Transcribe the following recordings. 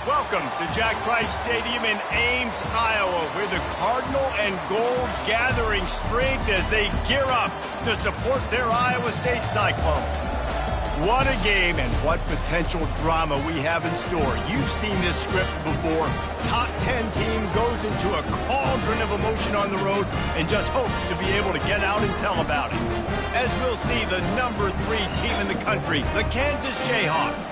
Welcome to Jack Trice Stadium in Ames, Iowa, where the Cardinal and Gold gathering strength as they gear up to support their Iowa State Cyclones. What a game and what potential drama we have in store. You've seen this script before. Top 10 team goes into a cauldron of emotion on the road and just hopes to be able to get out and tell about it. As we'll see the number 3 team in the country, the Kansas Jayhawks,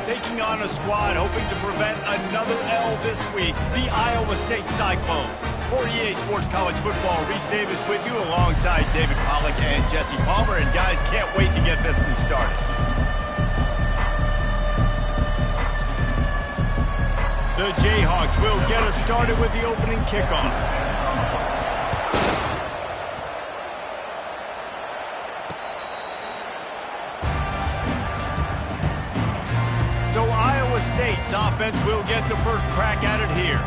taking on a squad hoping to prevent another L this week, the Iowa State Cyclones. For EA Sports College Football, Reese Davis with you alongside David Pollack and Jesse Palmer. And guys, can't wait to get this one started. The Jayhawks will get us started with the opening kickoff. So Iowa State's offense will get the first crack at it here.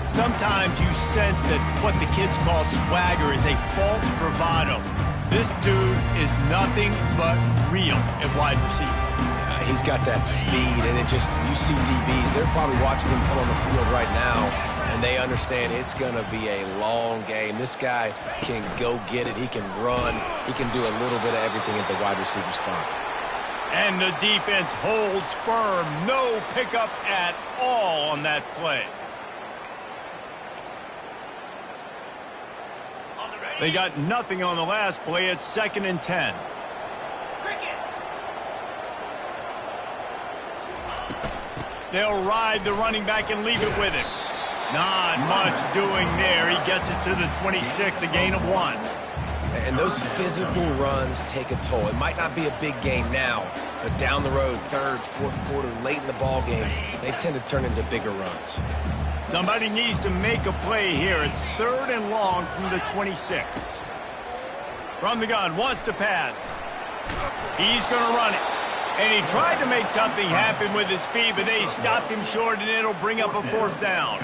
Sometimes you sense that what the kids call swagger is a false bravado. This dude is nothing but real at wide receiver. He's got that speed, and you see DBs, they're probably watching him come on the field right now, and they understand it's going to be a long game. This guy can go get it. He can run. He can do a little bit of everything at the wide receiver spot. And the defense holds firm. No pickup at all on that play. They got nothing on the last play. It's 2nd and 10. They'll ride the running back and leave it with him. Not much doing there. He gets it to the 26, a gain of 1. And those physical runs take a toll. It might not be a big game now, but down the road, 3rd, 4th quarter, late in the ball games, they tend to turn into bigger runs. Somebody needs to make a play here. It's 3rd and long from the 26. From the gun, wants to pass. He's going to run it. And he tried to make something happen with his feet, but they stopped him short, and it'll bring up a 4th down.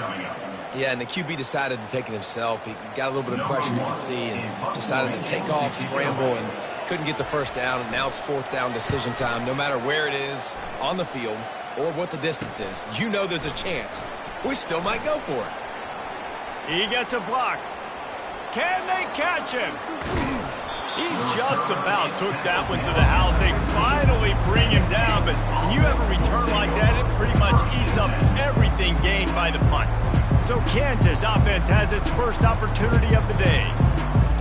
Yeah, and the QB decided to take it himself. He got a little bit of pressure, you can see, and decided to take off, scramble, and couldn't get the 1st down. And now it's 4th down decision time. No matter where it is on the field or what the distance is, you know there's a chance. We still might go for it. He gets a block. Can they catch him? He just about took that one to the house. They finally bring him down, but when you have a return like that, it pretty much eats up everything gained by the punt. So Kansas offense has its first opportunity of the day.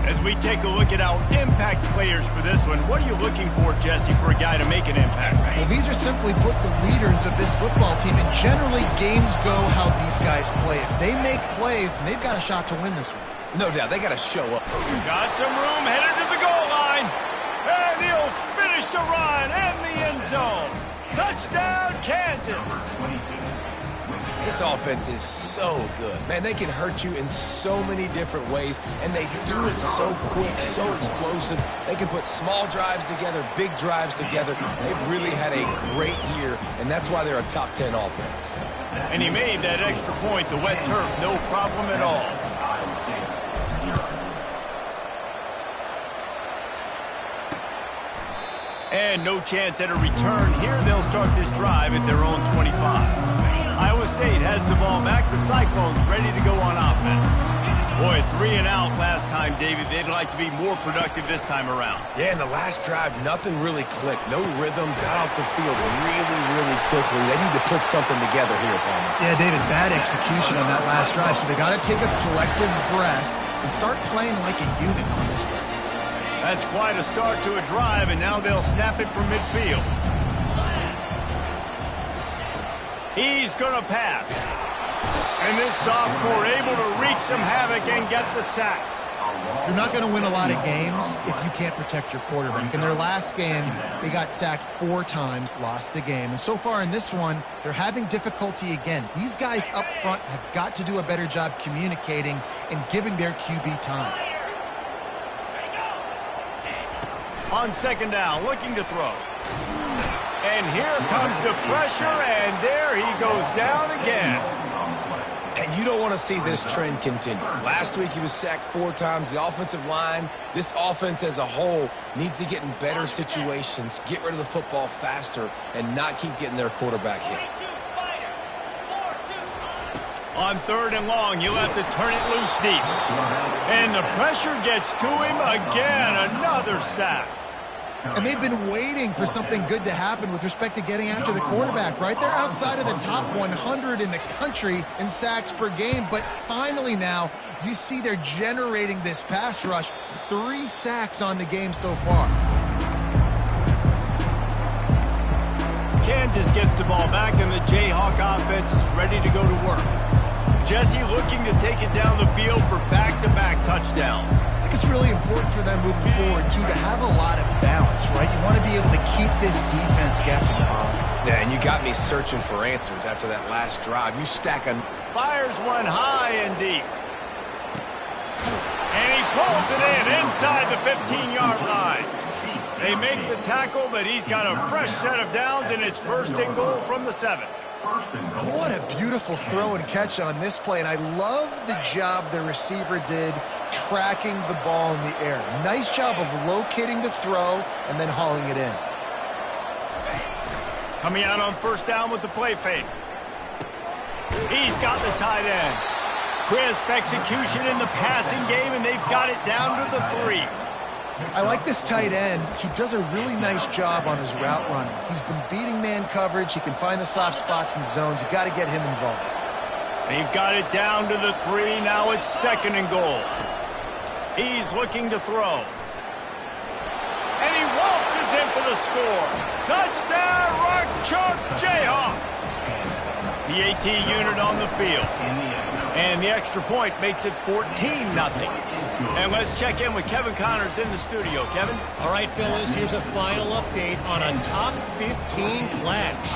As we take a look at our impact players for this one, what are you looking for, Jesse, for a guy to make an impact? Well, these are simply put the leaders of this football team, and generally games go how these guys play. If they make plays, then they've got a shot to win this one. No doubt, they got to show up. Got some room, headed to the goal line. And he'll finish the run and the end zone. Touchdown, Kansas. This offense is so good. Man, they can hurt you in so many different ways, and they do it so quick, so explosive. They can put small drives together, big drives together. They've really had a great year, and that's why they're a top 10 offense. And he made that extra point, the wet turf, no problem at all. And no chance at a return here. They'll start this drive at their own 25. Iowa State has the ball back. The Cyclones ready to go on offense. Boy, 3 and out last time, David. They'd like to be more productive this time around. Yeah, in the last drive, nothing really clicked. No rhythm. Got off the field really, really quickly. They need to put something together here, Palmer. Yeah, David, bad execution on that last drive. So they got to take a collective breath and start playing like a unit on this one. That's quite a start to a drive, and now they'll snap it from midfield. He's going to pass. And this sophomore able to wreak some havoc and get the sack. You're not going to win a lot of games if you can't protect your quarterback. In their last game, they got sacked 4 times, lost the game. And so far in this one, they're having difficulty again. These guys up front have got to do a better job communicating and giving their QB time. On 2nd down, looking to throw. And here comes the pressure, and there he goes down again. And you don't want to see this trend continue. Last week he was sacked 4 times. The offensive line, this offense as a whole, needs to get in better situations, get rid of the football faster, and not keep getting their quarterback hit. On 3rd and long, he'll have to turn it loose deep. And the pressure gets to him again. Another sack. And they've been waiting for something good to happen with respect to getting after the quarterback, right? They're outside of the top 100 in the country in sacks per game. But finally now, you see they're generating this pass rush. 3 sacks on the game so far. Kansas gets the ball back, and the Jayhawk offense is ready to go to work. Jesse looking to take it down the field for back-to-back touchdowns. I think it's really important for them moving forward, too, to have a lot of balance, right? You want to be able to keep this defense guessing, Bob. Yeah, and you got me searching for answers after that last drive. You stack on. Fires one high and deep. And he pulls it in inside the 15-yard line. They make the tackle, but he's got a fresh set of downs, and it's 1st and goal from the 7. What a beautiful throw and catch on this play, and I love the job the receiver did tracking the ball in the air. Nice job of locating the throw and then hauling it in. Coming out on 1st down with the play fake. He's got the tight end. Crisp execution in the passing game, and they've got it down to the 3. I like this tight end. He does a really nice job on his route running. He's been beating man coverage. He can find the soft spots and zones. You got to get him involved. They've got it down to the 3. Now it's 2nd and goal. He's looking to throw. And he waltzes in for the score. Touchdown, Rock Chalk Jayhawk. The AT unit on the field. And the extra point makes it 14-0. And let's check in with Kevin Connors in the studio. Kevin? All right, fellas, here's a final update on a top 15 clash.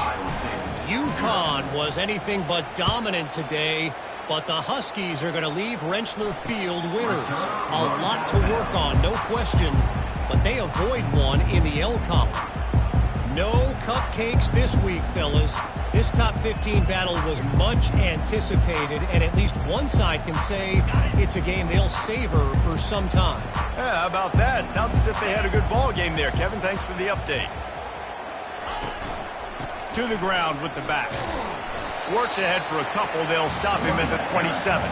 UConn was anything but dominant today, but the Huskies are going to leave Rentschler Field winners. A lot to work on, no question, but they avoid one in the L column. No cupcakes this week, fellas. This top 15 battle was much anticipated, and at least one side can say it's a game they'll savor for some time. Yeah, how about that? Sounds as if they had a good ball game there, Kevin. Thanks for the update. To the ground with the back. Works ahead for a couple. They'll stop him at the 27.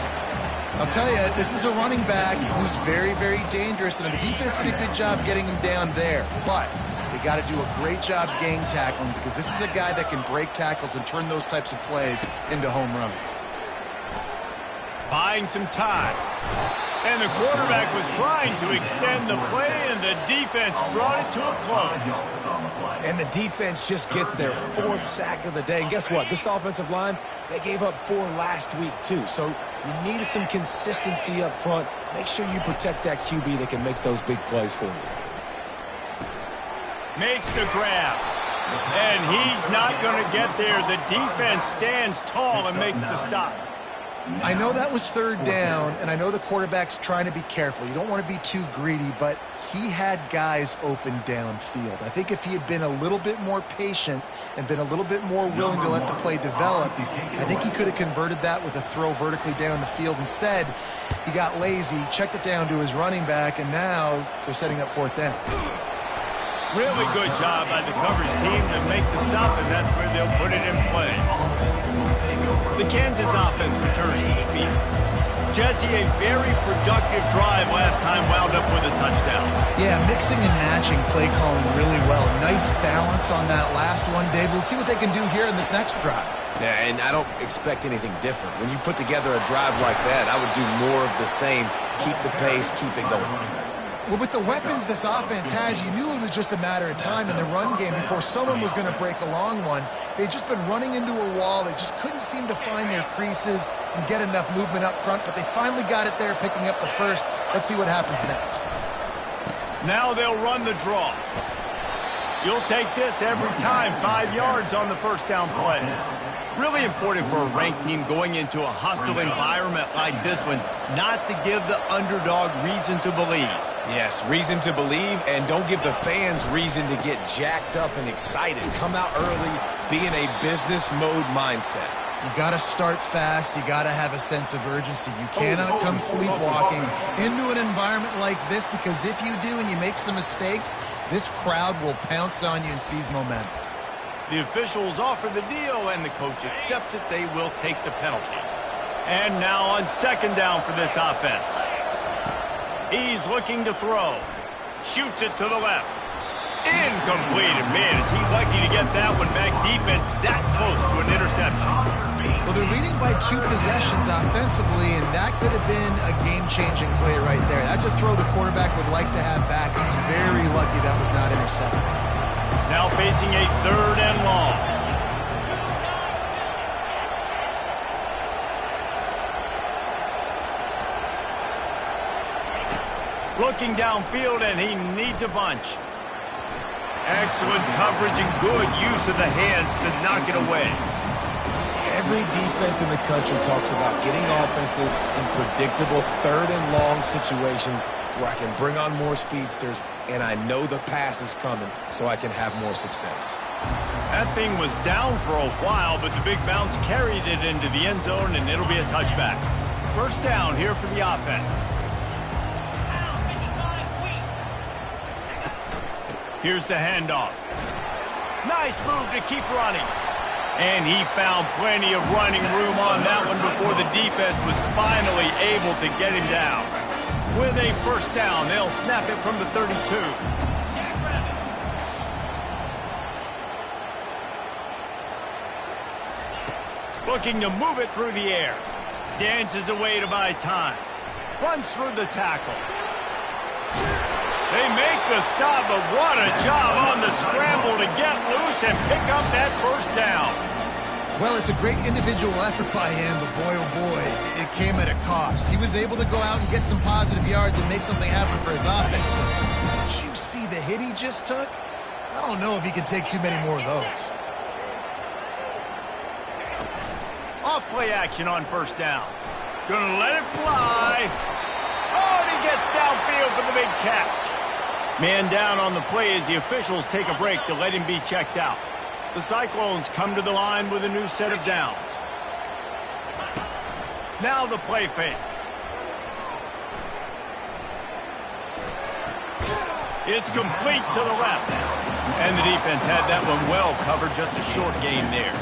I'll tell you, this is a running back who's very, very dangerous, and the defense did a good job getting him down there. But they got to do a great job gang tackling, because this is a guy that can break tackles and turn those types of plays into home runs. Buying some time. And the quarterback was trying to extend the play, and the defense brought it to a close. And the defense just gets their 4th sack of the day. And guess what? This offensive line, they gave up 4 last week, too. So you needed some consistency up front. Make sure you protect that QB that can make those big plays for you. Makes the grab. And he's not going to get there. The defense stands tall and makes the stop. I know that was 3rd down, and I know the quarterback's trying to be careful. You don't want to be too greedy, but he had guys open downfield. I think if he had been a little bit more patient and been a little bit more willing to let the play develop, I think he could have converted that with a throw vertically down the field. Instead, he got lazy, checked it down to his running back, and now they're setting up 4th down. Really good job by the coverage team to make the stop, and that's where they'll put it in play. The Kansas offense returns to the field. Jesse, a very productive drive last time, wound up with a touchdown. Yeah, mixing and matching play calling really well. Nice balance on that last one, Dave. Let's see what they can do here in this next drive. Yeah, and I don't expect anything different. When you put together a drive like that, I would do more of the same. Keep the pace, keep it going. Well, with the weapons this offense has, you knew it was just a matter of time in the run game before someone was going to break a long one. They'd just been running into a wall. They just couldn't seem to find their creases and get enough movement up front, but they finally got it there, picking up the first. Let's see what happens next. Now they'll run the draw. You'll take this every time. 5 yards on the 1st down play. Really important for a ranked team going into a hostile environment like this one, not to give the underdog reason to believe. Yes, reason to believe, and don't give the fans reason to get jacked up and excited. Come out early, be in a business mode mindset. You got to start fast. You got to have a sense of urgency. You cannot come sleepwalking into an environment like this, because if you do and you make some mistakes, this crowd will pounce on you and seize momentum. The officials offer the deal, and the coach accepts it. They will take the penalty. And now on second down for this offense. He's looking to throw. Shoots it to the left. Incomplete. And man, is he lucky to get that one back. Defense that close to an interception. Well, they're leading by 2 possessions offensively, and that could have been a game-changing play right there. That's a throw the quarterback would like to have back. He's very lucky that was not intercepted. Now facing a 3rd and long. Looking downfield, and he needs a bunch. Excellent coverage and good use of the hands to knock it away. Every defense in the country talks about getting offenses in predictable 3rd and long situations where I can bring on more speedsters and I know the pass is coming so I can have more success. That thing was down for a while, but the big bounce carried it into the end zone, and it'll be a touchback. First down here for the offense. Here's the handoff. Nice move to keep running. And he found plenty of running room on that one before the defense was finally able to get him down. With a first down, they'll snap it from the 32. Looking to move it through the air. Dances away to buy time. Runs through the tackle. They make the stop, but what a job on the scramble to get loose and pick up that first down. Well, it's a great individual effort by him, but boy, oh boy, it came at a cost. He was able to go out and get some positive yards and make something happen for his offense. Did you see the hit he just took? I don't know if he can take too many more of those. Off play action on first down. Gonna let it fly. Oh, and he gets downfield for the big catch. Man down on the play as the officials take a break to let him be checked out. The Cyclones come to the line with a new set of downs. Now the play fake. It's complete to the left. And the defense had that one well covered, just a short gain there.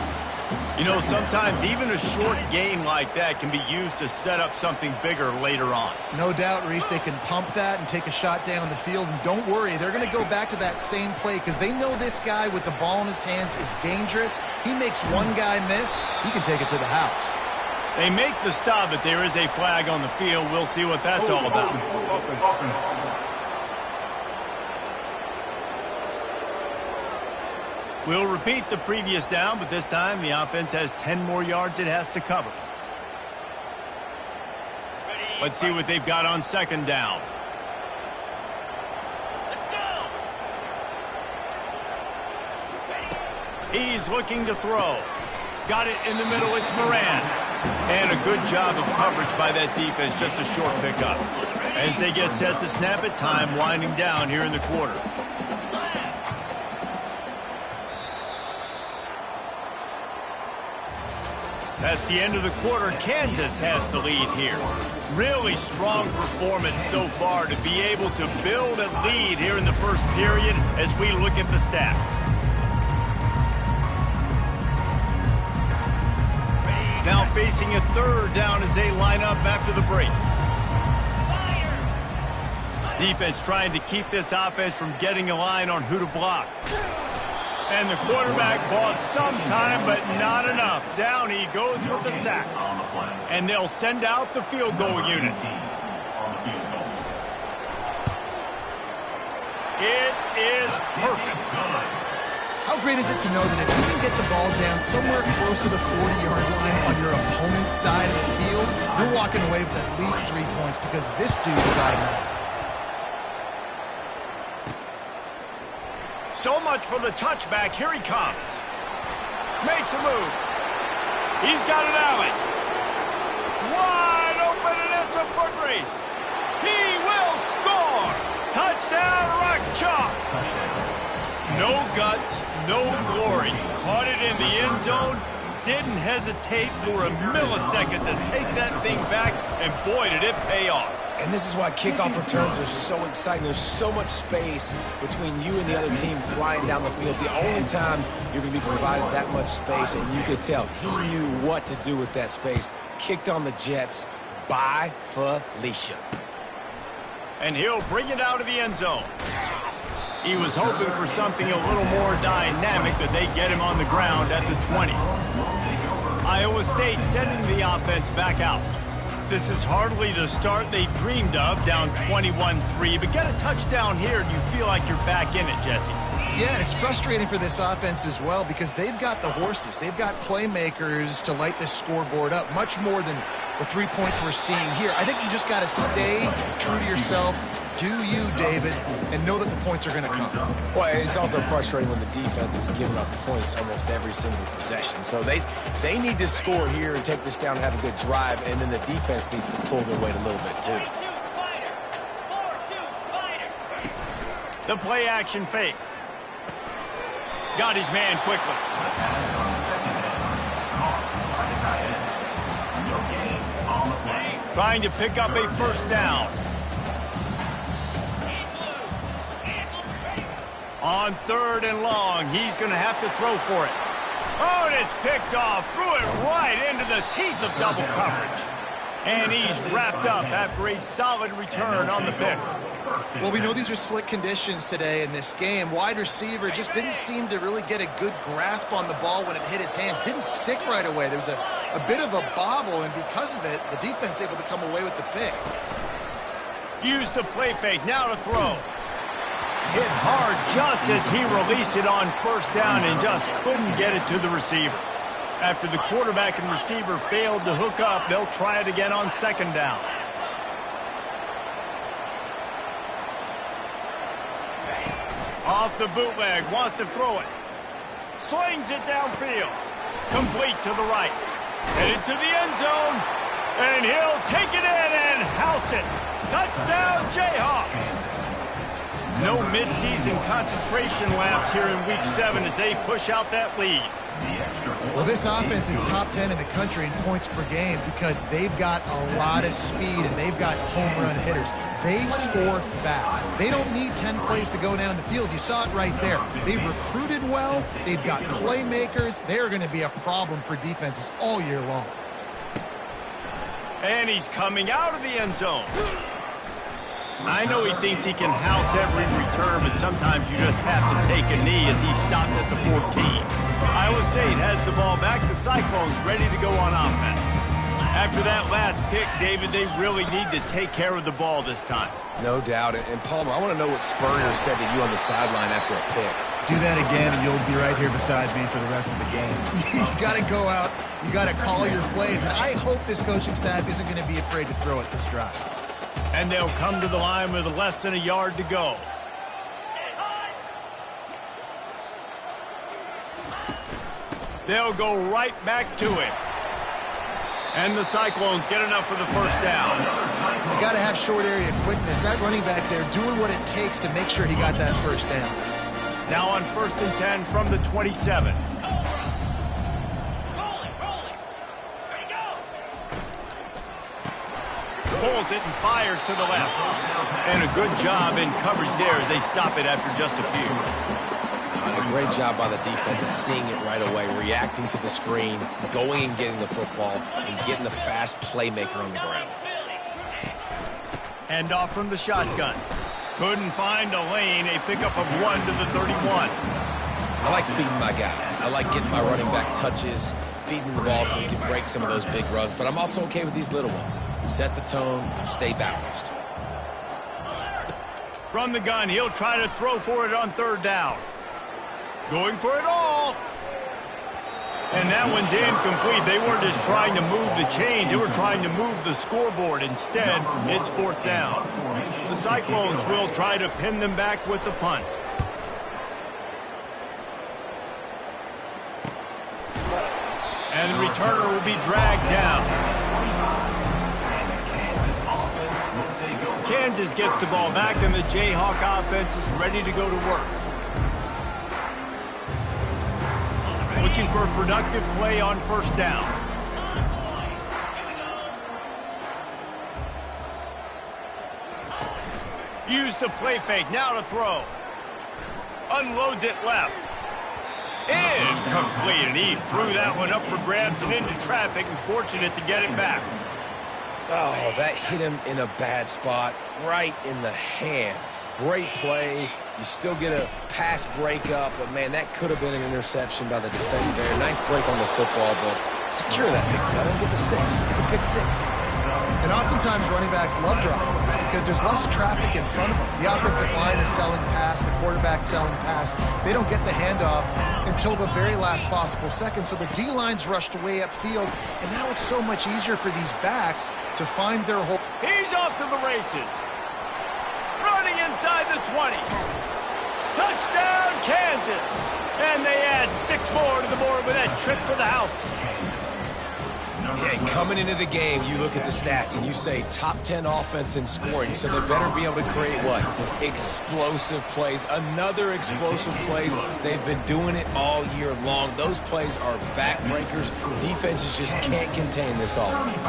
You know, sometimes even a short gain like that can be used to set up something bigger later on. No doubt, Reese, they can pump that and take a shot down the field. And don't worry, they're going to go back to that same play because they know this guy with the ball in his hands is dangerous. He makes one guy miss, he can take it to the house. They make the stop, but there is a flag on the field. We'll see what that's all about. We'll repeat the previous down, but this time the offense has 10 more yards it has to cover. Let's see what they've got on second down. Let's go. He's looking to throw. Got it in the middle. It's Moran. And a good job of coverage by that defense. Just a short pickup. As they get set to snap it, time winding down here in the quarter. That's the end of the quarter. Kansas has the lead here. Really strong performance so far to be able to build a lead here in the first period as we look at the stats. Now facing a third down as they line up after the break. Defense trying to keep this offense from getting a line on who to block. And the quarterback bought some time, but not enough. Down he goes with the sack. And they'll send out the field goal unit. It is perfect. How great is it to know that if you can get the ball down somewhere close to the 40-yard line on your opponent's side of the field, you're walking away with at least 3 points because this dude is automatic. So much for the touchback. Here he comes. Makes a move. He's got an alley. Wide open, and it's a foot race. He will score. Touchdown, Rock Chalk. No guts, no glory. Caught it in the end zone. Didn't hesitate for a millisecond to take that thing back, and boy, did it pay off. And this is why kickoff returns are so exciting. There's so much space between you and the other team flying down the field. The only time you're going to be provided that much space, and you could tell he knew what to do with that space. Kicked on the Jets by Felicia. And he'll bring it out of the end zone. He was hoping for something a little more dynamic, but they get him on the ground at the 20. Iowa State sending the offense back out. This is hardly the start they dreamed of, down 21-3, but get a touchdown here and you feel like you're back in it, Jesse. Yeah, and it's frustrating for this offense as well because they've got the horses. They've got playmakers to light this scoreboard up, much more than the 3 points we're seeing here. I think you just got to stay true to yourself, do you, David, and know that the points are going to come. Well, it's also frustrating when the defense is giving up points almost every single possession. So they need to score here and take this down and have a good drive, and then the defense needs to pull their weight a little bit too. The play action fake. Got his man quickly. Trying to pick up a first down. On 3rd and long, he's going to have to throw for it. Oh, and it's picked off. Threw it right into the teeth of double coverage. And he's wrapped up after a solid return on the pick. Well, we know these are slick conditions today in this game. Wide receiver just didn't seem to really get a good grasp on the ball when it hit his hands. Didn't stick right away. There was a bit of a bobble, and because of it, the defense able to come away with the pick. Use the play fake. Now to throw. Hit hard just as he released it on first down and just couldn't get it to the receiver. After the quarterback and receiver failed to hook up, they'll try it again on 2nd down. Off the bootleg, wants to throw it. Slings it downfield. Complete to the right. Headed to the end zone. And he'll take it in and house it. Touchdown, Jayhawks. No midseason concentration laps here in Week 7 as they push out that lead. Well, this offense is top 10 in the country in points per game because they've got a lot of speed and they've got home run hitters. They score fast. They don't need 10 plays to go down the field. You saw it right there. They've recruited well. They've got playmakers. They're going to be a problem for defenses all year long. And he's coming out of the end zone. I know he thinks he can house every return, but sometimes you just have to take a knee as he stopped at the 14. Iowa State has the ball back. The Cyclones ready to go on offense. After that last pick, David, they really need to take care of the ball this time. No doubt. And Palmer, I want to know what Spurrier said to you on the sideline after a pick. Do that again, and you'll be right here beside me for the rest of the game. You got to go out. You got to call your plays. And I hope this coaching staff isn't going to be afraid to throw it this drive. And they'll come to the line with less than a yard to go. They'll go right back to it. And the Cyclones get enough for the first down. You got to have short area quickness. That running back there doing what it takes to make sure he got that first down. Now on 1st and 10 from the 27. Pulls it and fires to the left. And a good job in coverage there as they stop it after just a few. A great job by the defense seeing it right away, reacting to the screen, going and getting the football, and getting the fast playmaker on the ground. And off from the shotgun. Couldn't find a lane. A pickup of 1 to the 31. I like feeding my guy. I like getting my running back touches, feeding the ball so he can break some of those big runs, but I'm also okay with these little ones. Set the tone, stay balanced. From the gun, he'll try to throw for it on 3rd down. Going for it all. And that one's incomplete. They weren't just trying to move the chains. They were trying to move the scoreboard. Instead, it's 4th down. The Cyclones will try to pin them back with the punt. And the returner will be dragged down. Kansas gets the ball back, and the Jayhawk offense is ready to go to work. Looking for a productive play on 1st down. Use the play fake, now to throw. Unloads it left. Incomplete, and he threw that one up for grabs and into traffic, and fortunate to get it back. Oh, that hit him in a bad spot, right in the hands. Great play. You still get a pass breakup, but, man, that could have been an interception by the defender there. Nice break on the football, but secure that big fella and get the 6. Get the pick 6. And oftentimes running backs love dropping those because there's less traffic in front of them. The offensive line is selling pass, the quarterback's selling pass. They don't get the handoff until the very last possible second, so the D-line's rushed way upfield, and now it's so much easier for these backs to find their hole. He's off to the races. Running inside the 20. Touchdown, Kansas. And they add 6 more to the board with that trip to the house. Yeah, coming into the game, you look at the stats and you say top 10 offense in scoring, so they better be able to create what? Explosive plays. Another explosive plays. They've been doing it all year long. Those plays are backbreakers. Defenses just can't contain this offense.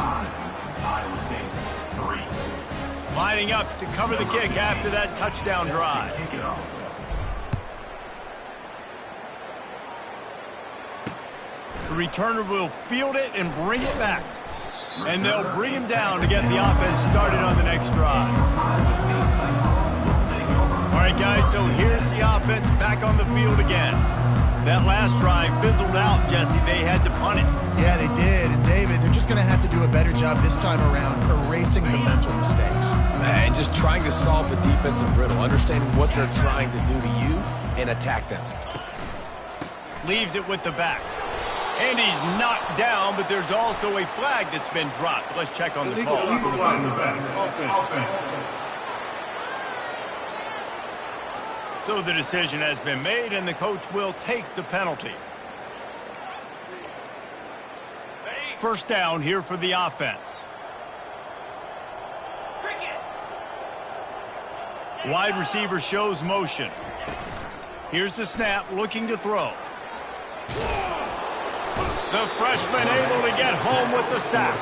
Lining up to cover the kick after that touchdown drive. The returner will field it and bring it back. And they'll bring him down to get the offense started on the next drive. All right, guys, so here's the offense back on the field again. That last drive fizzled out, Jesse. They had to punt it. Yeah, they did. And, David, they're just going to have to do a better job this time around erasing the mental mistakes. And just trying to solve the defensive riddle, understanding what they're trying to do to you and attack them. Leaves it with the back. And he's knocked down, but there's also a flag that's been dropped. Let's check on the call. So the decision has been made, and the coach will take the penalty. First down here for the offense. Wide receiver shows motion. Here's the snap, looking to throw. The freshman able to get home with the sack.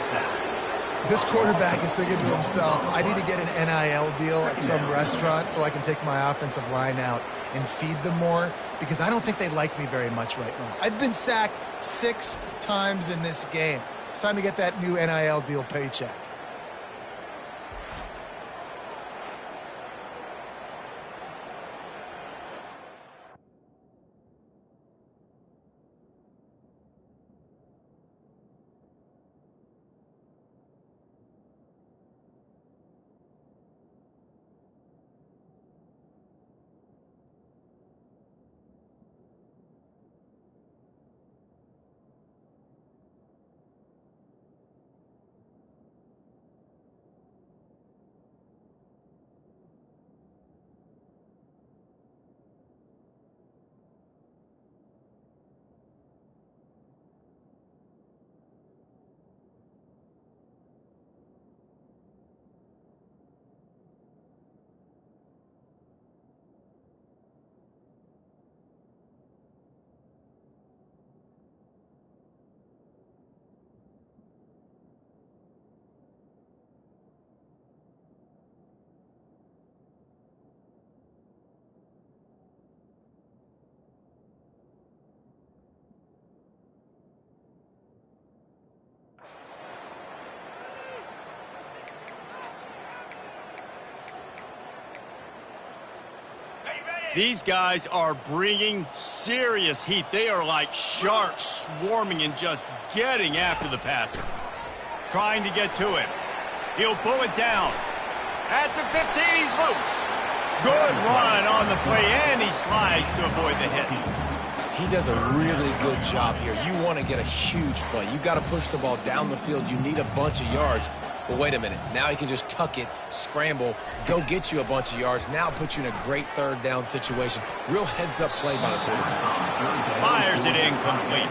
This quarterback is thinking to himself, I need to get an NIL deal at some restaurant so I can take my offensive line out and feed them more, because I don't think they like me very much right now. I've been sacked 6 times in this game. It's time to get that new NIL deal paycheck. These guys are bringing serious heat. They are like sharks swarming and just getting after the passer. Trying to get to him. He'll pull it down. At the 15, he's loose. Good run on the play, and he slides to avoid the hit. He does a really good job here. You want to get a huge play. You've got to push the ball down the field. You need a bunch of yards. But wait a minute. Now he can just tuck it, scramble, go get you a bunch of yards. Now put you in a great third down situation. Real heads-up play by the quarterback. Fires it incomplete.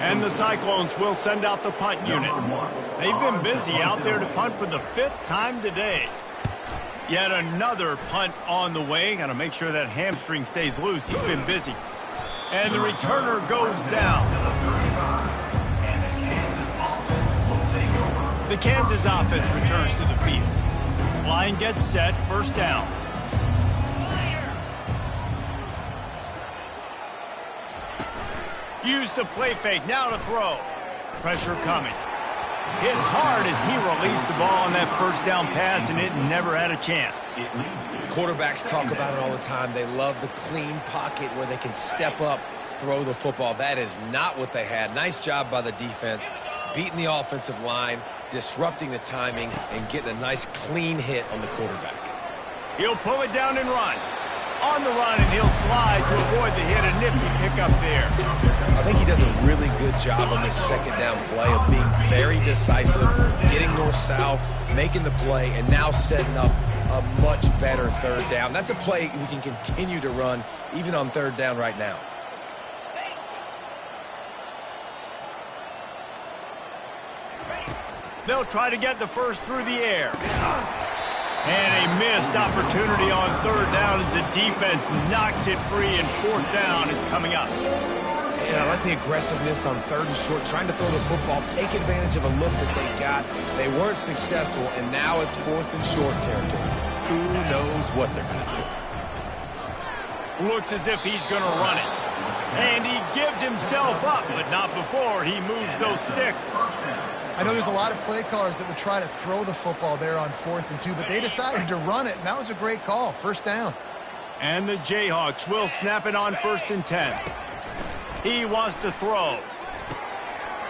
And the Cyclones will send out the punt unit. They've been busy out there to punt for the 5th time today. Yet another punt on the way. Got to make sure that hamstring stays loose. He's been busy. And the returner goes down. The Kansas offense returns to the field. Line gets set, first down. Use the play fake, now to throw. Pressure coming. Hit hard as he released the ball on that first down pass, and it never had a chance. Quarterbacks talk about it all the time. They love the clean pocket where they can step up, throw the football. That is not what they had. Nice job by the defense, beating the offensive line, disrupting the timing, and getting a nice clean hit on the quarterback. He'll pull it down and run. On the run, and he'll slide to avoid the hit. A nifty pickup there. I think he does a really good job on this second down play of being very decisive, getting north-south, making the play, and now setting up a much better third down. That's a play we can continue to run even on third down right now. They'll try to get the first through the air. And a missed opportunity on third down as the defense knocks it free, and fourth down is coming up. And I like the aggressiveness on third and short, trying to throw the football, take advantage of a look that they got. They weren't successful, and now it's fourth and short territory. Who knows what they're going to do? Looks as if he's going to run it. And he gives himself up, but not before he moves those sticks. I know there's a lot of play callers that would try to throw the football there on 4th and 2, but they decided to run it, and that was a great call. First down. And the Jayhawks will snap it on 1st and 10. He wants to throw.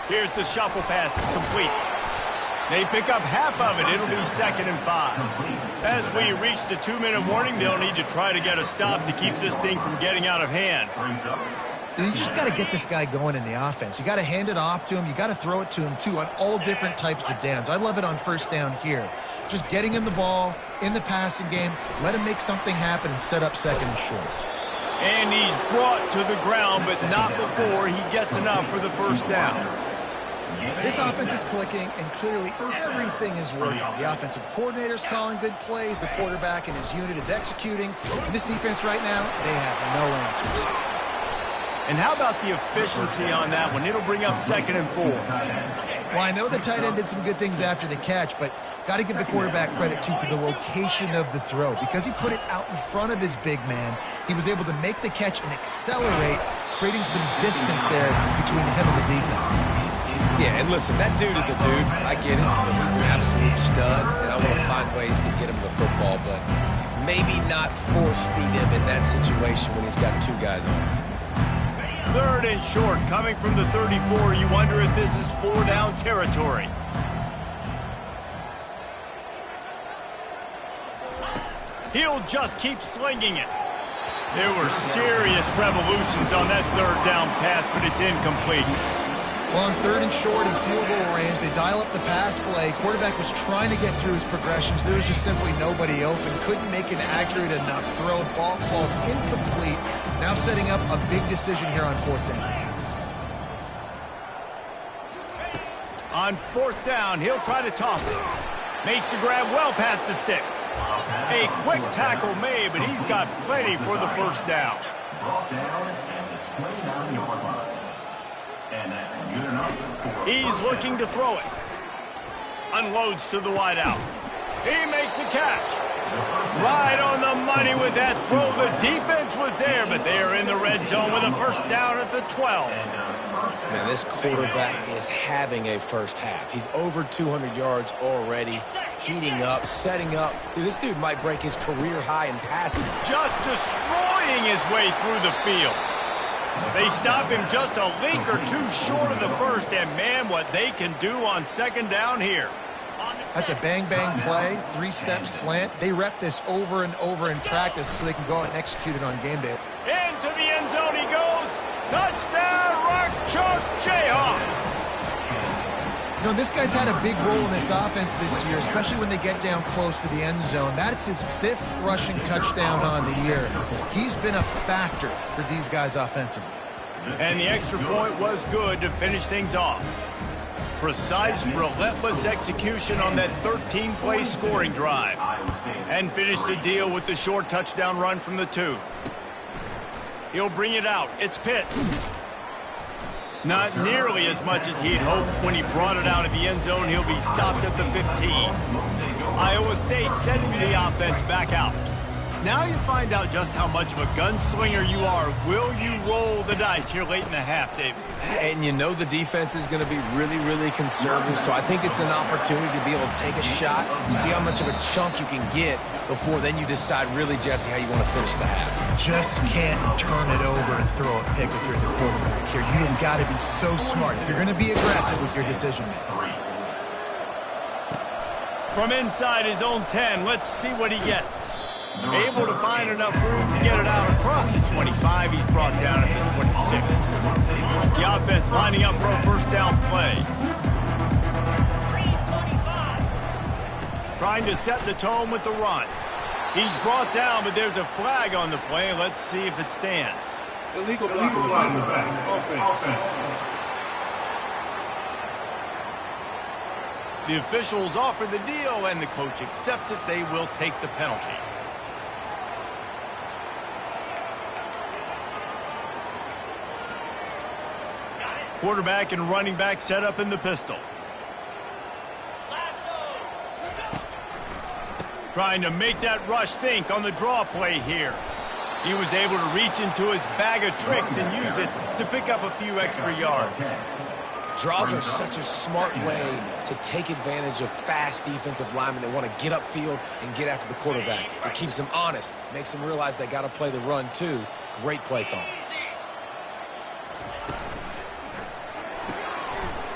Here's the shuffle pass. It's complete. They pick up half of it. It'll be 2nd and 5. As we reach the 2-minute warning, they'll need to try to get a stop to keep this thing from getting out of hand. You just got to get this guy going in the offense. You got to hand it off to him. You got to throw it to him, too, on all different types of downs. I love it on first down here. Just getting him the ball in the passing game, let him make something happen and set up 2nd and short. And he's brought to the ground, but not before he gets enough for the first down. This offense is clicking, and clearly everything is working. The offensive coordinator's calling good plays. The quarterback and his unit is executing. And this defense right now, they have no answers. And how about the efficiency on that one? It'll bring up 2nd and 4. Well, I know the tight end did some good things after the catch, but got to give the quarterback credit, too, for the location of the throw. Because he put it out in front of his big man, he was able to make the catch and accelerate, creating some distance there between him and the defense. Yeah, and listen, that dude is a dude. I get it. I mean, he's an absolute stud, and I want to find ways to get him the football, but maybe not force feed him in that situation when he's got 2 guys on him. 3rd and short, coming from the 34. You wonder if this is 4-down territory. He'll just keep slinging it. There were serious revolutions on that 3rd down pass, but it's incomplete. Well, on 3rd and short and field goal range, they dial up the pass play. Quarterback was trying to get through his progressions. There was just simply nobody open. Couldn't make an accurate enough throw. Ball falls incomplete. Now setting up a big decision here on 4th down. On 4th down, he'll try to toss it. Makes the grab well past the sticks. A quick tackle made, but he's got plenty for the first down. He's looking to throw it. Unloads to the wideout. He makes a catch. Right on the money with that throw. The defense was there, but they are in the red zone with a first down at the 12. Man, this quarterback is having a first half. He's over 200 yards already, heating up, setting up. Dude, this dude might break his career high in passing. Just destroying his way through the field. They stop him just a link or 2 short of the first, and man, what they can do on 2nd down here. That's a bang-bang play, 3-step slant. They rep this over and over in practice so they can go out and execute it on game day. Into the end zone he goes. Touchdown, Rock Chalk Jayhawk. You know, this guy's had a big role in this offense this year, especially when they get down close to the end zone. That's his 5th rushing touchdown on the year. He's been a factor for these guys offensively. And the extra point was good to finish things off. Precise, relentless execution on that 13-play scoring drive. And finish the deal with the short touchdown run from the 2. He'll bring it out. It's Pitt. Not nearly as much as he'd hoped when he brought it out of the end zone. He'll be stopped at the 15. Iowa State sending the offense back out. Now you find out just how much of a gunslinger you are. Will you roll the dice here late in the half, David? And you know the defense is going to be really, really conservative, so I think it's an opportunity to be able to take a shot, see how much of a chunk you can get before then you decide really, Jesse, how you want to finish the half. Just can't turn it over and throw a pick if you're the quarterback here. You've got to be so smart if you're going to be aggressive with your decision-making. From inside his own 10, let's see what he gets. Able to find enough room to get it out across the 25. He's brought down at the 26. The offense lining up for a first down play. Trying to set the tone with the run. He's brought down, but there's a flag on the play. Let's see if it stands. Illegal block in the back. Offense. The officials offer the deal, and the coach accepts it. They will take the penalty. Quarterback and running back set up in the pistol. Trying to make that rush think on the draw play here. He was able to reach into his bag of tricks and use it to pick up a few extra yards. Draws are such a smart way to take advantage of fast defensive linemen that want to get upfield and get after the quarterback. It keeps them honest, makes them realize they got to play the run too. Great play call.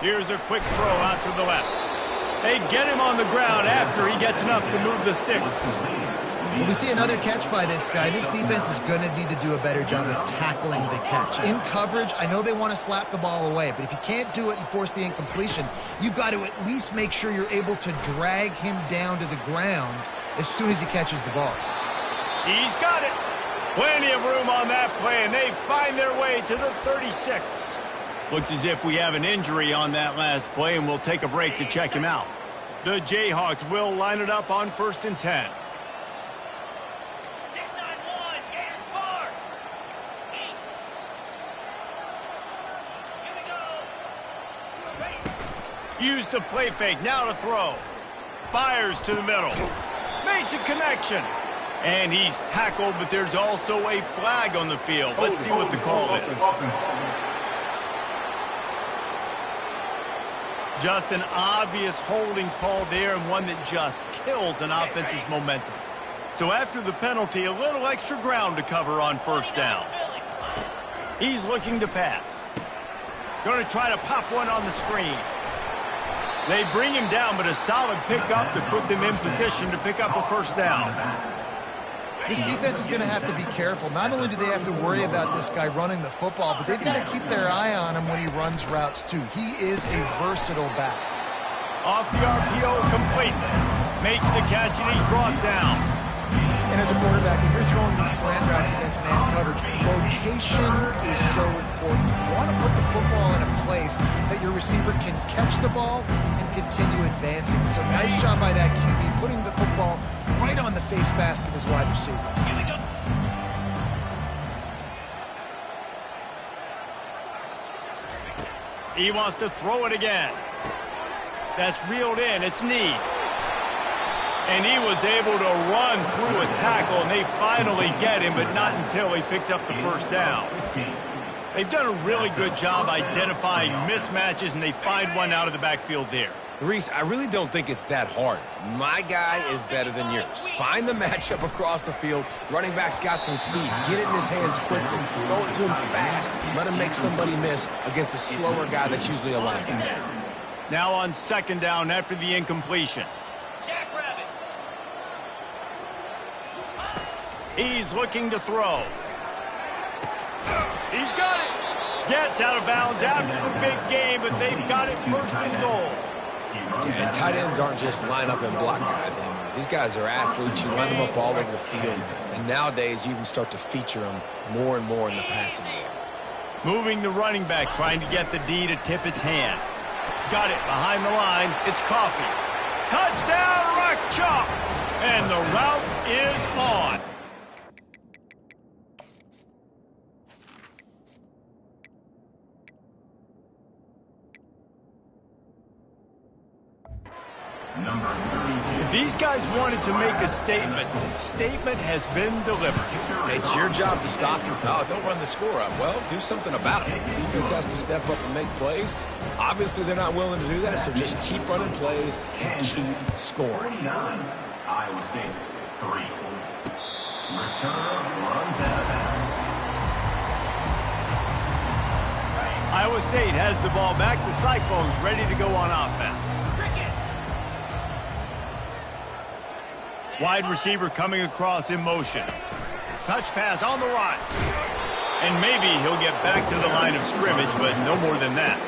Here's a quick throw out to the left. They get him on the ground after he gets enough to move the sticks. Well, we see another catch by this guy. This defense is going to need to do a better job of tackling the catch. In coverage, I know they want to slap the ball away, but if you can't do it and force the incompletion, you've got to at least make sure you're able to drag him down to the ground as soon as he catches the ball. He's got it. Plenty of room on that play, and they find their way to the 36. Looks as if we have an injury on that last play, and we'll take a break to check him out. The Jayhawks will line it up on 1st and 10. Use the play fake, now to throw. Fires to the middle. Makes a connection. And he's tackled, but there's also a flag on the field. Let's see what the call is. Just an obvious holding call there, and one that just kills an offense's momentum. So after the penalty, a little extra ground to cover on 1st down. He's looking to pass. Going to try to pop one on the screen. They bring him down, but a solid pickup to put them in position to pick up a 1st down. This defense is going to have to be careful. Not only do they have to worry about this guy running the football, but they've got to keep their eye on him when he runs routes, too. He is a versatile back. Off the RPO, complete. Makes the catch, and he's brought down. And as a quarterback, when you're throwing these slant routes against man coverage, location is so important. You want to put the football in a place that your receiver can catch the ball and continue advancing. So nice job by that QB, putting the football right on the face mask of his wide receiver. He wants to throw it again. That's reeled in. It's knee. And he was able to run through a tackle, and they finally get him, but not until he picks up the 1st down. They've done a really good job identifying mismatches, and they find one out of the backfield there. Reese, I really don't think it's that hard. My guy is better than yours. Find the matchup across the field. Running back's got some speed. Get it in his hands quickly. Throw it to him fast. Let him make somebody miss against a slower guy that's usually a linebacker. Now on 2nd down after the incompletion. He's looking to throw. He's got it. Gets out of bounds after the big game, but they've got it 1st and goal. Yeah, and tight ends aren't just line up and block guys anymore. These guys are athletes. You line them up all over the field. And nowadays, you even start to feature them more and more in the passing game. Moving the running back, trying to get the D to tip its hand. Got it behind the line. It's Coffee. Touchdown, Rock Chalk. And the route is on. If these guys wanted to make a statement, statement has been delivered. It's your job to stop him. No, don't run the score up. Well, do something about it. The defense has to step up and make plays. Obviously, they're not willing to do that, so just keep running plays and keep scoring. Iowa State, 3. Return runs out of bounds. Iowa State has the ball back. The Cyclones ready to go on offense. Wide receiver coming across in motion. Touch pass on the run. And maybe he'll get back to the line of scrimmage, but no more than that.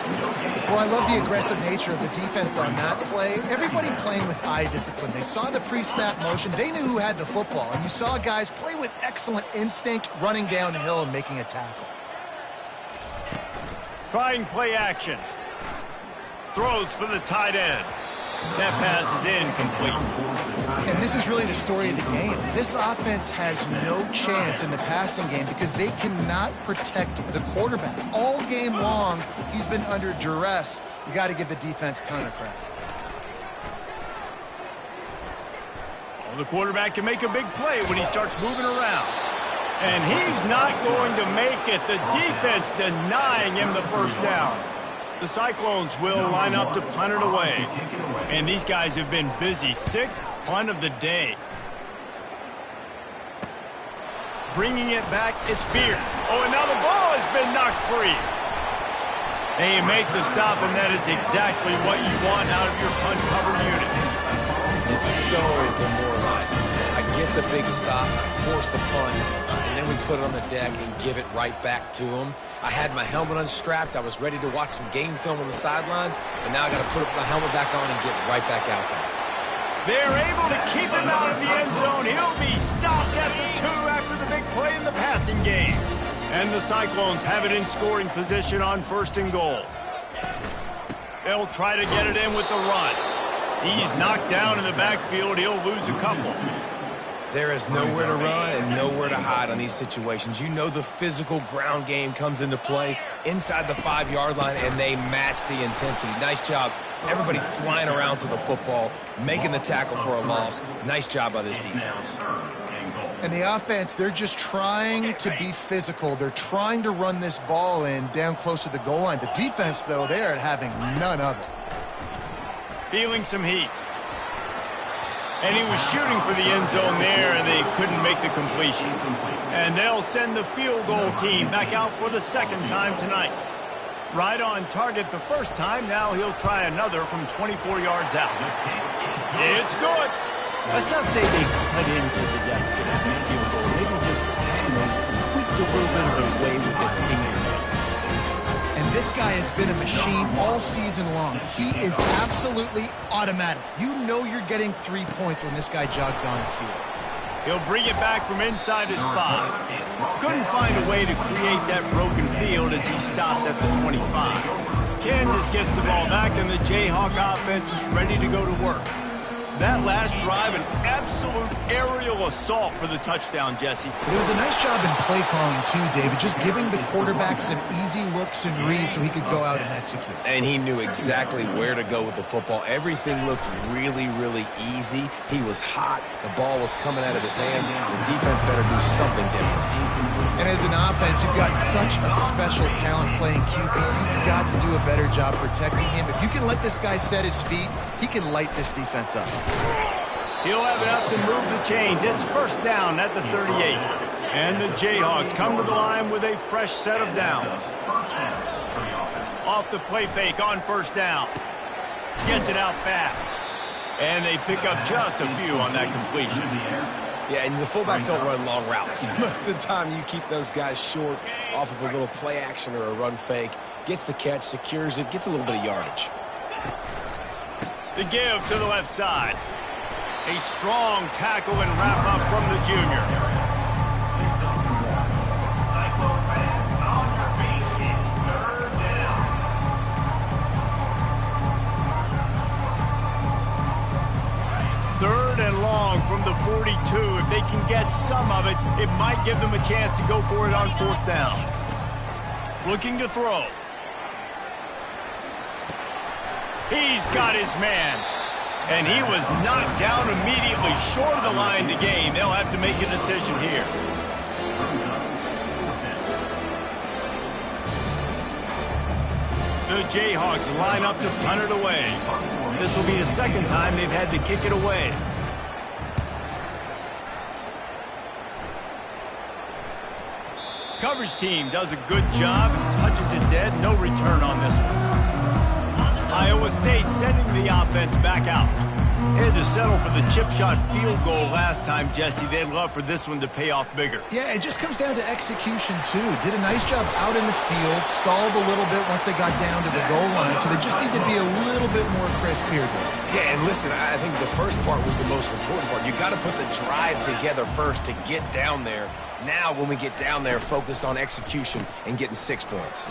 Well, I love the aggressive nature of the defense on that play. Everybody playing with eye discipline. They saw the pre-snap motion. They knew who had the football. And you saw guys play with excellent instinct, running downhill and making a tackle. Trying play action. Throws for the tight end. That pass is incomplete. And this is really the story of the game. This offense has no chance in the passing game because they cannot protect the quarterback. All game long, he's been under duress. You got to give the defense a ton of credit. Well, the quarterback can make a big play when he starts moving around. And he's not going to make it. The defense denying him the first down. The Cyclones will line up to punt it away. And these guys have been busy. 6th punt of the day. Bringing it back, it's Beard. Oh, and now the ball has been knocked free. They make the stop, and that is exactly what you want out of your punt cover unit. It's so demoralizing. I get the big stop, I force the punt, and then we put it on the deck and give it right back to them. I had my helmet unstrapped. I was ready to watch some game film on the sidelines, and now I got to put my helmet back on and get right back out there. They're able to keep him out of the end zone. He'll be stopped at the 2 after the big play in the passing game. And the Cyclones have it in scoring position on 1st and goal. They'll try to get it in with the run. He's knocked down in the backfield. He'll lose a couple. There is nowhere to run and nowhere to hide on these situations. You know the physical ground game comes into play inside the 5-yard line, and they match the intensity. Nice job. Everybody flying around to the football, making the tackle for a loss. Nice job by this defense. And the offense, they're just trying to be physical. They're trying to run this ball in down close to the goal line. The defense, though, they are having none of it. Feeling some heat. And he was shooting for the end zone there, and they couldn't make the completion. And they'll send the field goal team back out for the 2nd time tonight. Right on target the first time. Now he'll try another from 24 yards out. It's good. Let's not say they cut into the depth of that field goal. Maybe just, tweaked a little bit of the way with their fingernails. And this guy has been a machine all season long. He is absolutely automatic. You know you're getting 3 points when this guy jogs on the field. He'll bring it back from inside his 5. Couldn't find a way to create that broken field as he stopped at the 25. Kansas gets the ball back, and the Jayhawk offense is ready to go to work. That last drive, an absolute aerial assault for the touchdown, Jesse. It was a nice job in play calling, too, David, just giving the quarterback some easy looks and reads so he could go out and execute. And he knew exactly where to go with the football. Everything looked really, really easy. He was hot. The ball was coming out of his hands. The defense better do something different. And as an offense, you've got such a special talent playing QB. You've got to do a better job protecting him. If you can let this guy set his feet, he can light this defense up. He'll have enough to move the chains. It's 1st down at the 38. And the Jayhawks come to the line with a fresh set of downs. Off the play fake on 1st down. Gets it out fast. And they pick up just a few on that completion. Yeah, and the fullbacks don't run long routes. Most of the time you keep those guys short off of a little play action or a run fake. Gets the catch, secures it, gets a little bit of yardage. The give to the left side. A strong tackle and wrap up from the junior. Third and long from the 42. If they can get some of it, it might give them a chance to go for it on 4th down. Looking to throw. He's got his man. And he was knocked down immediately short of the line to gain. They'll have to make a decision here. The Jayhawks line up to punt it away. This will be the second time they've had to kick it away. Coverage team does a good job and touches it dead. No return on this one. Iowa State sending the offense back out. They had to settle for the chip shot field goal last time, Jesse. They'd love for this one to pay off bigger. Yeah, it just comes down to execution, too. Did a nice job out in the field, stalled a little bit once they got down to the goal line, so they just need to be a little bit more crisp here. Yeah, and listen, I think the first part was the most important part. You got to put the drive together first to get down there. Now, when we get down there, focus on execution and getting 6 points.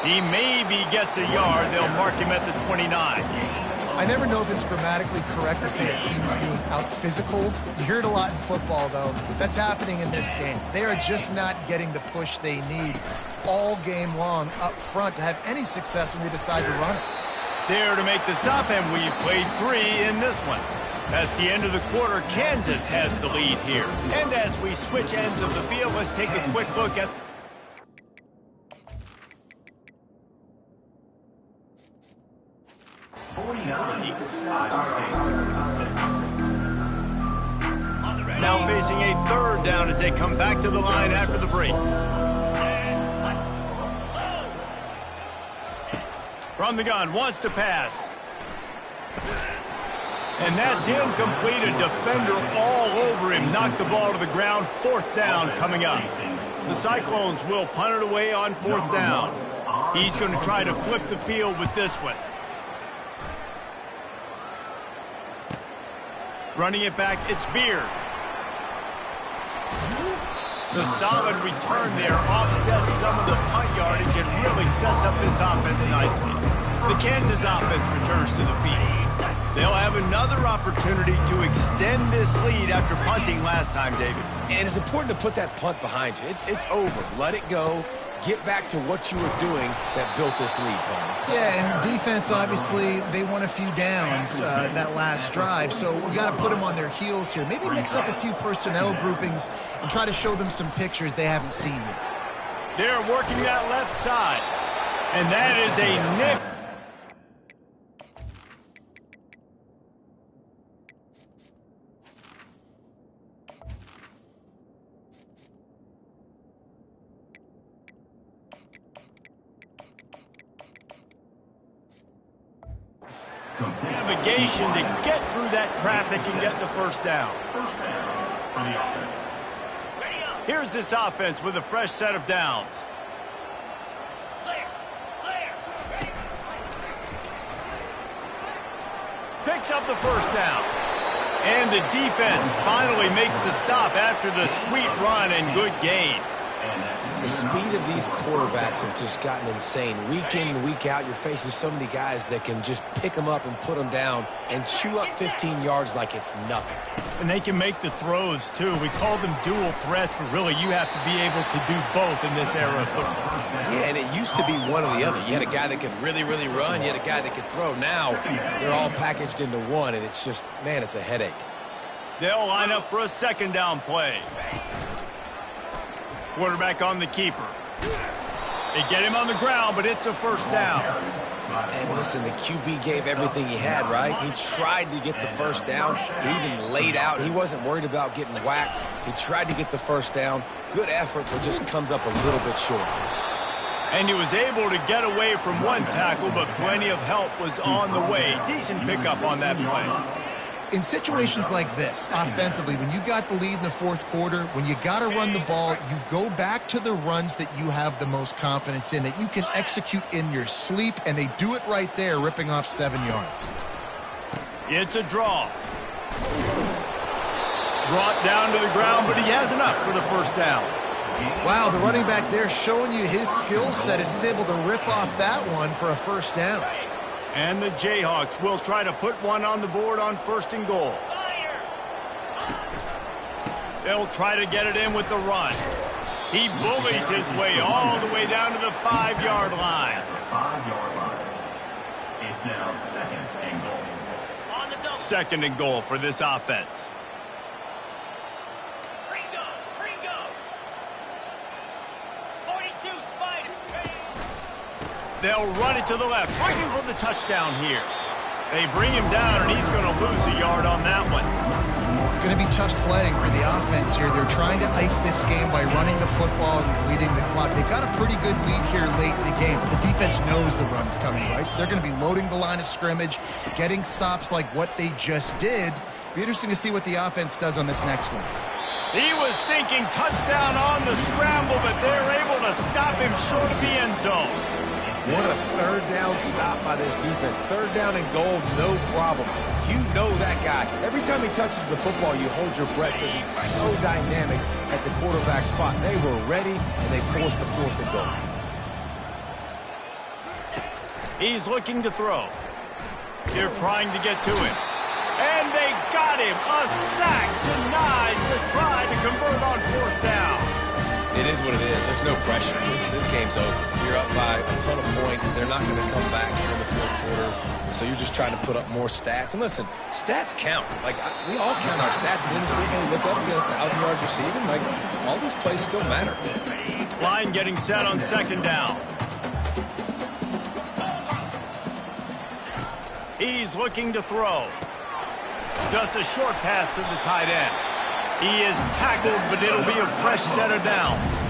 He maybe gets a yard. They'll mark him at the 29. I never know if it's grammatically correct to say a team is being out-physicaled. You hear it a lot in football, though. That's happening in this game. They are just not getting the push they need all game long up front to have any success when they decide to run it. There to make the stop, and we've played 3 in this one. That's the end of the quarter. Kansas has the lead here. And as we switch ends of the field, let's take a quick look at... Now facing a third down as they come back to the line after the break. From the gun, wants to pass. And that's incomplete. A defender all over him. Knocked the ball to the ground. 4th down coming up. The Cyclones will punt it away on 4th down. He's going to try to flip the field with this one. Running it back, it's Beard. The solid return there offsets some of the punt yardage and really sets up this offense nicely. The Kansas offense returns to the field. They'll have another opportunity to extend this lead after punting last time, David. And it's important to put that punt behind you. It's over. Let it go. Get back to what you were doing that built this lead, Palmer. Yeah, and defense, obviously, they won a few downs that last drive, so we got to put them on their heels here. Maybe mix up a few personnel groupings and try to show them some pictures they haven't seen yet. They're working that left side, and that is a nip. Navigation to get through that traffic and get the first down. Here's this offense with a fresh set of downs. Picks up the first down. And the defense finally makes the stop after the sweet run and good gain. The speed of these quarterbacks have just gotten insane. Week in and week out, you're facing so many guys that can just pick them up and put them down and chew up 15 yards like it's nothing. And they can make the throws, too. We call them dual threats, but really you have to be able to do both in this era of football. Yeah, and it used to be one or the other. You had a guy that could really, really run. You had a guy that could throw. Now they're all packaged into one, and it's just, man, it's a headache. They'll line up for a second down play. Quarterback on the keeper. They get him on the ground, but it's a first down. And listen, the QB gave everything he had, right? He tried to get the first down. He even laid out. He wasn't worried about getting whacked. He tried to get the first down. Good effort, but just comes up a little bit short. And he was able to get away from one tackle, but plenty of help was on the way. Decent pickup on that play. In situations like this, offensively, when you've got the lead in the 4th quarter, when you got to run the ball, you go back to the runs that you have the most confidence in, that you can execute in your sleep, and they do it right there, ripping off 7 yards. It's a draw. Brought down to the ground, but he has enough for the first down. Wow, the running back there showing you his skill set as he's able to rip off that one for a first down. And the Jayhawks will try to put one on the board on 1st and goal. They'll try to get it in with the run. He bullies his way all the way down to the 5-yard line. The 5-yard line is now second and goal. Second and goal for this offense. Ringo. 42, Spider. They'll run it to the left, looking for the touchdown here. They bring him down, and he's going to lose a yard on that one. It's going to be tough sledding for the offense here. They're trying to ice this game by running the football and bleeding the clock. They've got a pretty good lead here late in the game, but the defense knows the run's coming, right? So they're going to be loading the line of scrimmage, getting stops like what they just did. Be interesting to see what the offense does on this next one. He was thinking touchdown on the scramble, but they're able to stop him short of the end zone. What a third down stop by this defense. Third down and goal, no problem. You know that guy. Every time he touches the football, you hold your breath because he's so dynamic at the quarterback spot. They were ready, and they forced the fourth and goal. He's looking to throw. They're trying to get to him. And they got him. A sack denies to try to convert on fourth down. It is what it is. There's no pressure. This game's over. You're up by a ton of points. They're not going to come back here in the fourth quarter. So you're just trying to put up more stats. And listen, stats count. Like, we all count our stats at the end of the season. You look up, you get 1,000 yards receiving. Like, all these plays still matter. Line getting set on second down. He's looking to throw. Just a short pass to the tight end. He is tackled, but it'll be a fresh set of downs.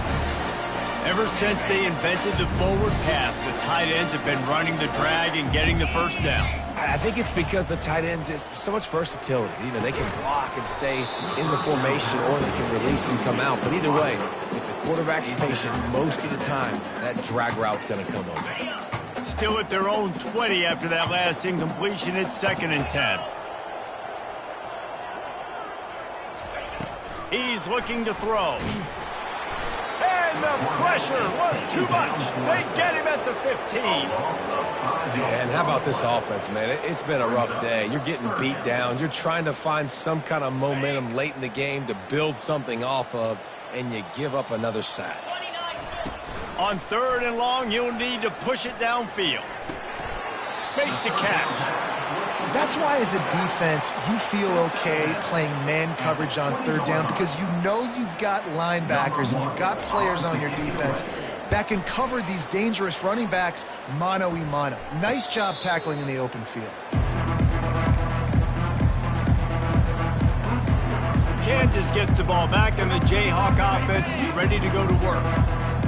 Ever since they invented the forward pass, the tight ends have been running the drag and getting the first down. I think it's because the tight ends is so much versatility. You know, they can block and stay in the formation, or they can release and come out. But either way, if the quarterback's patient most of the time, that drag route's going to come over. Still at their own 20 after that last incompletion. It's 2nd and 10. He's looking to throw. And the pressure was too much. They get him at the 15. Yeah, and how about this offense, man? It's been a rough day. You're getting beat down. You're trying to find some kind of momentum late in the game to build something off of, and you give up another sack. On 3rd and long, you'll need to push it downfield. Makes the catch. That's why, as a defense, you feel okay playing man coverage on 3rd down, because you know you've got linebackers and you've got players on your defense that can cover these dangerous running backs mano-a-mano. Nice job tackling in the open field. Kansas gets the ball back, and the Jayhawk offense is ready to go to work.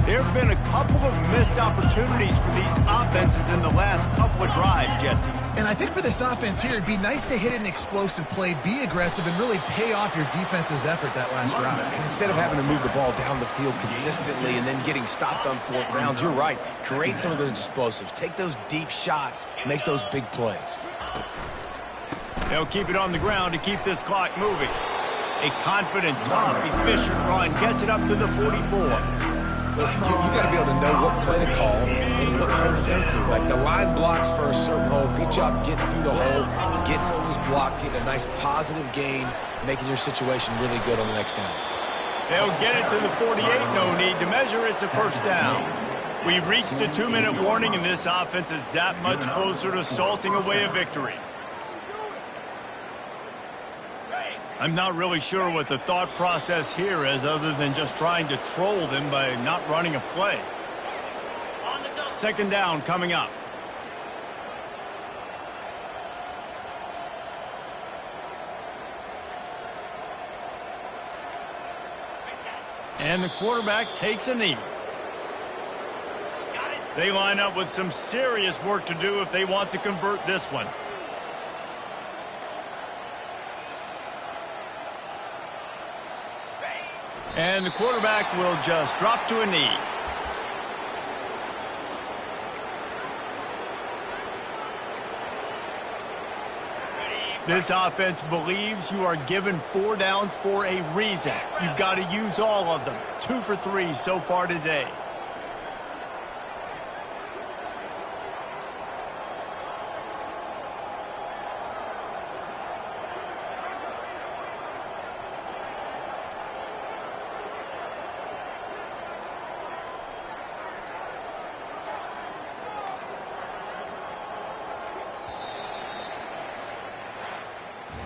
There have been a couple of missed opportunities for these offenses in the last couple of drives, Jesse. And I think for this offense here, it'd be nice to hit an explosive play, be aggressive, and really pay off your defense's effort that last drive. And instead of having to move the ball down the field consistently and then getting stopped on 4th downs, you're right. Create some of those explosives. Take those deep shots. Make those big plays. They'll keep it on the ground to keep this clock moving. A confident, tough, efficient run gets it up to the 44. Listen, you got to be able to know what play to call and what hole to go through. Like, the line blocks for a certain hole. Good job getting through the hole, getting through this block, getting a nice positive gain, making your situation really good on the next down. They'll get it to the 48. No need to measure. It's a first down. We've reached the 2-minute warning, and this offense is that much closer to salting away a victory. I'm not really sure what the thought process here is, other than just trying to troll them by not running a play. 2nd down coming up. And the quarterback takes a knee. They line up with some serious work to do if they want to convert this one. And the quarterback will just drop to a knee. This offense believes you are given 4 downs for a reason. You've got to use all of them. 2 for 3 so far today.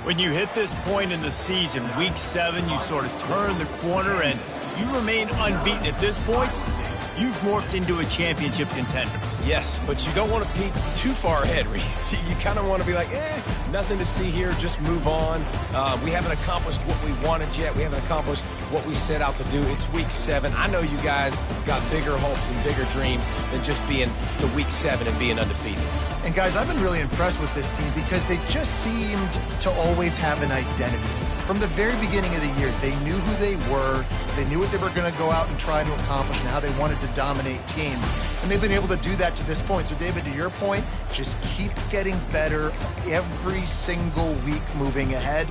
When you hit this point in the season, week 7, you sort of turn the corner and you remain unbeaten. At this point, you've morphed into a championship contender. Yes, but you don't want to peek too far ahead, Reese. You kind of want to be like, nothing to see here, just move on. We haven't accomplished what we wanted yet. We haven't accomplished what we set out to do. It's week 7. I know you guys got bigger hopes and bigger dreams than just being to week 7 and being undefeated. And guys, I've been really impressed with this team because they just seemed to always have an identity. From the very beginning of the year, they knew who they were, they knew what they were going to go out and try to accomplish and how they wanted to dominate teams. And they've been able to do that to this point. So, David, to your point, just keep getting better every single week moving ahead.